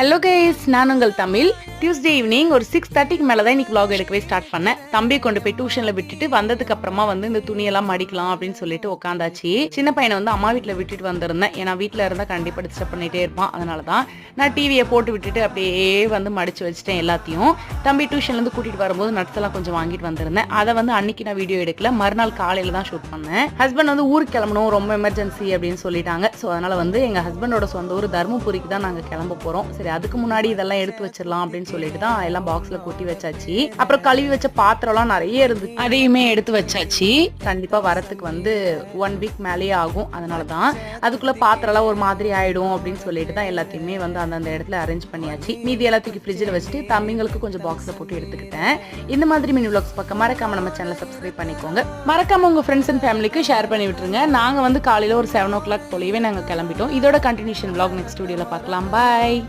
Hello guys, நான் உங்கள் Tamil. Tuesday evening ஒரு 6:30க்கு மேலே தான் இன்னைக்கு vlog எடுக்கவே ஸ்டார்ட் பண்ணேன். தம்பி கொண்டு போய் டியூஷனில் விட்டுட்டு வந்ததுக்கு அப்புறமா இந்த துணியெல்லாம் மடிக்கலாம் அப்படின்னு சொல்லிட்டு உட்காந்தாச்சு. சின்ன பையனை அம்மா வீட்டில் விட்டுட்டு வந்திருந்தேன். ஏன்னா வீட்டில் இருந்தால் கண்டிப்பாக டிஸ்டர்ப் பண்ணிகிட்டே இருப்பான். அதனால தான் நான் டிவியை போட்டு விட்டுட்டு அப்படியே மடிச்சு வச்சுட்டேன் எல்லாத்தையும். தம்பி டியூஷன்லேருந்து கூட்டிகிட்டு வரும்போது நட்ஸ் எல்லாம் கொஞ்சம் வாங்கிட்டு வந்திருந்தேன். அதை அன்னைக்கு நான் வீடியோ எடுக்கல, மறுநாள் காலையில் தான் ஷூட் பண்ணேன். ஹஸ்பண்ட் ஊருக்கு கிளம்பணும், ரொம்ப எமர்ஜென்சி அப்படின்னு சொல்லிட்டாங்க. ஸோ அதனால் எங்கள் ஹஸ்பண்டோட சொந்த ஊர் தருமபுரிக்கு தான் நாங்கள் கிளம்ப போகிறோம். சரி, அதுக்கு முன்னாடி இதெல்லாம் எடுத்து வச்சிடலாம் அப்படின்னு சொல்லிட்டு தான் எல்லாம் பாக்ஸ்ல கொட்டி வச்சாச்சு. அப்புறம் கழுவி வச்ச பாத்திரம் எல்லாம் நிறைய இருந்து அதையுமே எடுத்து வச்சாச்சு. கண்டிப்பா வரத்துக்கு 1 வீக் மேலேயே ஆகும். அதனாலதான் அதுக்குள்ள பாத்திரம் எல்லாம் ஒரு மாதிரி ஆயிடும் அப்படின்னு சொல்லிட்டு தான் எல்லாத்தையுமே அந்தந்த இடத்துல அரேஞ்ச் பண்ணியாச்சு. மீதி எல்லாத்துக்கும் ஃப்ரிட்ஜில் வச்சுட்டு தம்பிங்களுக்கு கொஞ்சம் பாக்ஸ்ல போட்டு எடுத்துக்கிட்டேன். இந்த மாதிரி மினி vlogs பக்கம் மறக்காம நம்ம சேனலை சப்ஸ்கிரைப் பண்ணிக்கோங்க. மறக்காம உங்க ஃப்ரெண்ட்ஸ் அண்ட் ஃபேமிலிக்கு ஷேர் பண்ணி விட்டுருங்க. நாங்க காலையில ஒரு 7 o'clock போலவே நாங்க கிளம்பிட்டோம். இதோட கண்டினியூஷன் vlog நெக்ஸ்ட் வீடியோல பார்க்கலாம். பாய்.